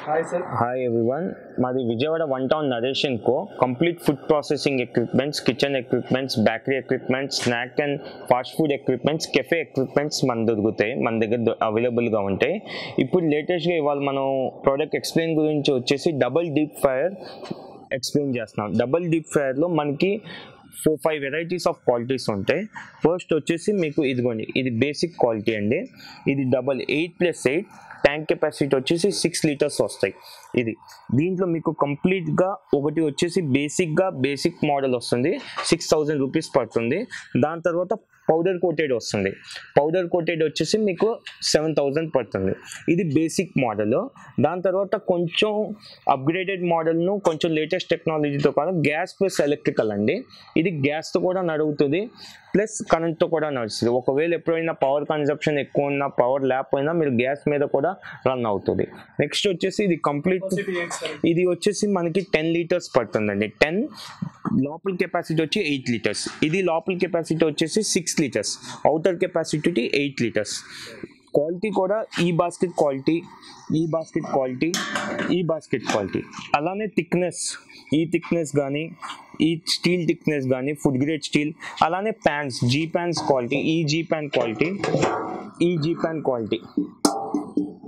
Hi sir. Hi everyone. Madi Vijayawada One Town Narration Co. Complete food processing equipments, kitchen equipments, bakery equipments, snack and fast food equipments, cafe equipments మన దొరుకుతాయి, మన దగ్గర అవైలబుల్గా ఉంటాయి. ఇప్పుడు లేటెస్ట్గా ఇవాళ మనం ప్రోడక్ట్ ఎక్స్ప్లెయిన్ గురించి వచ్చేసి డబుల్ డీప్ ఫ్రైయర్ ఎక్స్ప్లెయిన్ చేస్తున్నాం. డబుల్ డీప్ ఫ్రైయర్లో మనకి 4-5 వెరైటీస్ ఆఫ్ క్వాలిటీస్ ఉంటాయి. ఫస్ట్ వచ్చేసి మీకు ఇదిగోండి, ఇది బేసిక్ క్వాలిటీ అండి. ఇది 8+8 ట్యాంక్ కెపాసిటీ వచ్చేసి 6 లీటర్స్ వస్తాయి. ఇది దీంట్లో మీకు కంప్లీట్గా ఒకటి వచ్చేసి బేసిక్ మోడల్ వస్తుంది, 6,000 రూపీస్ పడుతుంది. దాని తర్వాత పౌడర్ కోటెడ్ వస్తుంది. పౌడర్ కోటెడ్ వచ్చేసి మీకు 7,000 పడుతుంది. ఇది బేసిక్ మోడల్. దాని తర్వాత కొంచెం అప్గ్రేడెడ్ మోడల్ను కొంచెం లేటెస్ట్ టెక్నాలజీతో కాదు, గ్యాస్ ప్లస్ ఎలక్ట్రికల్ అండి. ఇది గ్యాస్తో కూడా నడుగుతుంది, ప్లస్ కరెంట్తో కూడా నడుస్తుంది. ఒకవేళ ఎప్పుడైనా పవర్ కన్జంప్షన్ ఎక్కువ ఉన్నా, పవర్ లేకపోయినా మీరు గ్యాస్ మీద కూడా రన్ అవుతుంది. నెక్స్ట్ వచ్చేసి ఇది కంప్లీట్, ఇది వచ్చేసి మనకి 10 లీటర్స్ పడుతుందండి. 10 లోపల కెపాసిటీ వచ్చి 8 లీటర్స్. ఇది లోపల కెపాసిటీ వచ్చేసి 6 litres, outer capacity 8 litres. Quality కూడా ఈ బాస్కెట్ క్వాలిటీ, అలానే థిక్నెస్, ఈ థిక్నెస్ కానీ, ఈ స్టీల్ థిక్నెస్ కానీ, ఫుడ్ గ్రేడ్ స్టీల్. అలానే ప్యాన్స్, జీ ప్యాన్స్ క్వాలిటీ, ఈ జీ ప్యాన్ క్వాలిటీ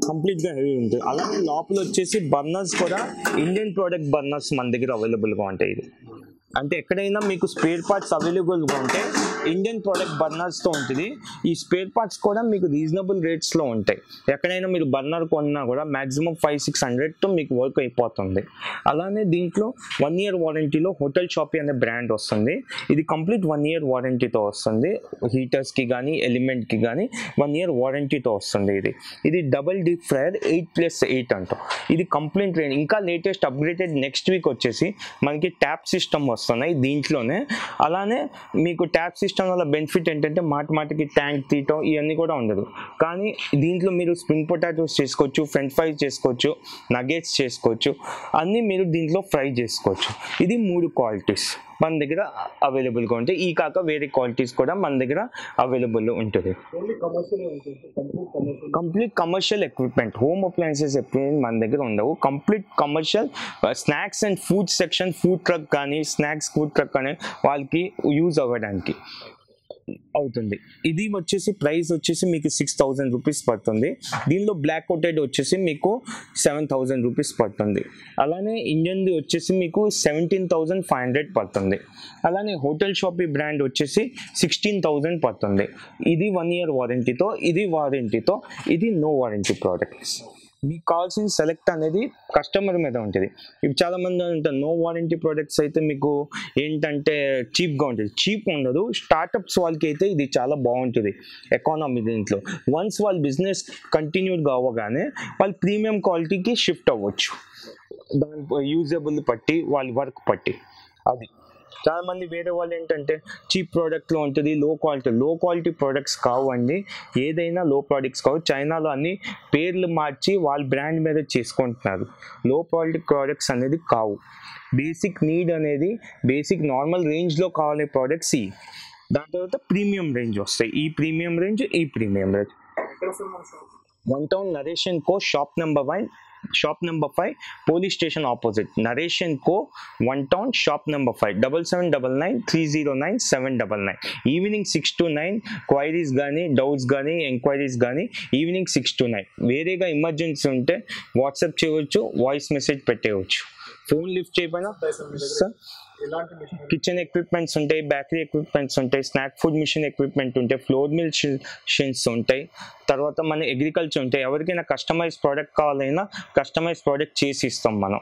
కంప్లీట్గా హెవీ ఉంటుంది. అలానే లోపల వచ్చేసి బర్నర్స్ కూడా ఇండియన్ ప్రోడక్ట్ బర్నర్స్ మన దగ్గర అవైలబుల్గా ఉంటాయి. ఇది అంటే ఎక్కడైనా మీకు స్పేర్ పార్ట్స్ అవైలబుల్గా ఉంటే ఇండియన్ ప్రోడక్ట్ బర్నర్స్తో ఉంటుంది. ఈ స్పేర్ పార్ట్స్ కూడా మీకు రీజనబుల్ రేట్స్లో ఉంటాయి. ఎక్కడైనా మీరు బర్నర్ కొన్నా కూడా మ్యాక్సిమం 500-600తో మీకు వర్క్ అయిపోతుంది. అలానే దీంట్లో 1 year వారంటీలో హోటల్ షాపీ అనే బ్రాండ్ వస్తుంది. ఇది కంప్లీట్ 1 year వారంటీతో వస్తుంది. హీటర్స్కి కానీ ఎలిమెంట్కి కానీ 1 year వారంటీతో వస్తుంది. ఇది డబుల్ డీప్ ఫ్రైయర్ 8+8 అంటాం. ఇది కంప్లీట్ రేంజ్. ఇంకా లేటెస్ట్ అప్గ్రేడెడ్ నెక్స్ట్ వీక్ వచ్చేసి మనకి ట్యాప్ సిస్టమ్ వస్తున్నాయి దీంట్లోనే. అలానే మీకు ట్యాప్ సిస్టమ్ వల్ల బెనిఫిట్ ఏంటంటే మాటికి ట్యాంక్ తీయటం ఇవన్నీ కూడా ఉండదు. కానీ దీంట్లో మీరు స్ప్రింగ్ పొటాటోస్ చేసుకోవచ్చు, ఫ్రెంచ్ ఫ్రైస్ చేసుకోవచ్చు, నగెట్స్ చేసుకోవచ్చు, అన్నీ మీరు దీంట్లో ఫ్రై చేసుకోవచ్చు. ఇది 3 క్వాలిటీస్ మన దగ్గర అవైలబుల్గా ఉంటాయి. ఈ కాక వేరే క్వాలిటీస్ కూడా మన దగ్గర అవైలబుల్ ఉంటుంది. Complete commercial equipment, home appliances equipment మన దగ్గర ఉండవు. Complete commercial snacks and food section, food truck కానీ, స్నాక్స్ ఫుడ్ ట్రక్ కానీ వాళ్ళకి యూజ్ అవ్వడానికి అవుతుంది. ఇది వచ్చేసి ప్రైస్ వచ్చేసి మీకు 6,000 రూపీస్ పడుతుంది. దీనిలో బ్లాక్ కోటెడ్ వచ్చేసి మీకు 7,000 రూపీస్ పడుతుంది. అలానే ఇండియన్ది వచ్చేసి మీకు 17,500 పడుతుంది. అలానే హోటల్ షాపీ బ్రాండ్ వచ్చేసి 16,000 పడుతుంది. ఇది 1 year వారంటీతో, ఇది వారంటీతో, ఇది నో వారంటీ ప్రోడక్ట్స్. మీకు కావాల్సిన సెలెక్ట్ అనేది కస్టమర్ మీద ఉంటుంది. ఇప్పుడు చాలామంది ఉంటారు నో వారంటీ ప్రోడక్ట్స్ అయితే మీకు ఏంటంటే చీప్గా ఉంటుంది. చీప్ ఉండదు. స్టార్టప్స్ వాళ్ళకి అయితే ఇది చాలా బాగుంటుంది. ఎకానమీ దీంట్లో వన్స్ వాళ్ళ బిజినెస్ కంటిన్యూగా అవ్వగానే వాళ్ళు ప్రీమియం క్వాలిటీకి షిఫ్ట్ అవ్వచ్చు, దాని యూజబుల్ పట్టి, వాళ్ళ వర్క్ పట్టి. అది చాలామంది వేరే వాళ్ళు ఏంటంటే చీప్ ప్రోడక్ట్లో ఉంటుంది, లో క్వాలిటీ ప్రోడక్ట్స్ కావు అండి. ఏదైనా లో ప్రోడక్ట్స్ కావు. చైనాలో అన్ని పేర్లు మార్చి వాళ్ళ బ్రాండ్ మీద చేసుకుంటున్నారు. లో క్వాలిటీ ప్రోడక్ట్స్ అనేది కావు. బేసిక్ నీడ్ అనేది, బేసిక్ నార్మల్ రేంజ్లో కావాలనే ప్రోడక్ట్స్ ఈ. దాని తర్వాత ప్రీమియం రేంజ్ వస్తాయి. ఈ premium range One Town Narration Co. Shop number 5, Police Station opposite. Narration Co. One Town, Shop number 5, 7799-309-799. Evening 6 to 9 queries కానీ, డౌట్స్ కానీ, ఎంక్వైరీస్ కానీ ఈవినింగ్ 6 to 9. వేరేగా ఎమర్జెన్సీ ఉంటే వాట్సాప్ చేయవచ్చు, వాయిస్ మెసేజ్ పెట్టేయచ్చు. ఫోన్ లిఫ్ట్ చేయకపోయినా సార్ కిచెన్ ఎక్విప్మెంట్స్ ఉంటాయి, bakery equipments ఉంటాయి, స్నాక్ ఫుడ్ మిషన్ ఎక్విప్మెంట్ ఉంటాయి, ఫ్లోర్ మిషన్స్ ఉంటాయి. తర్వాత మన అగ్రికల్చర్ ఉంటాయి. ఎవరికైనా కస్టమైజ్ ప్రోడక్ట్ కావాలైనా కస్టమైజ్ ప్రోడక్ట్ చేసి ఇస్తాం మనం.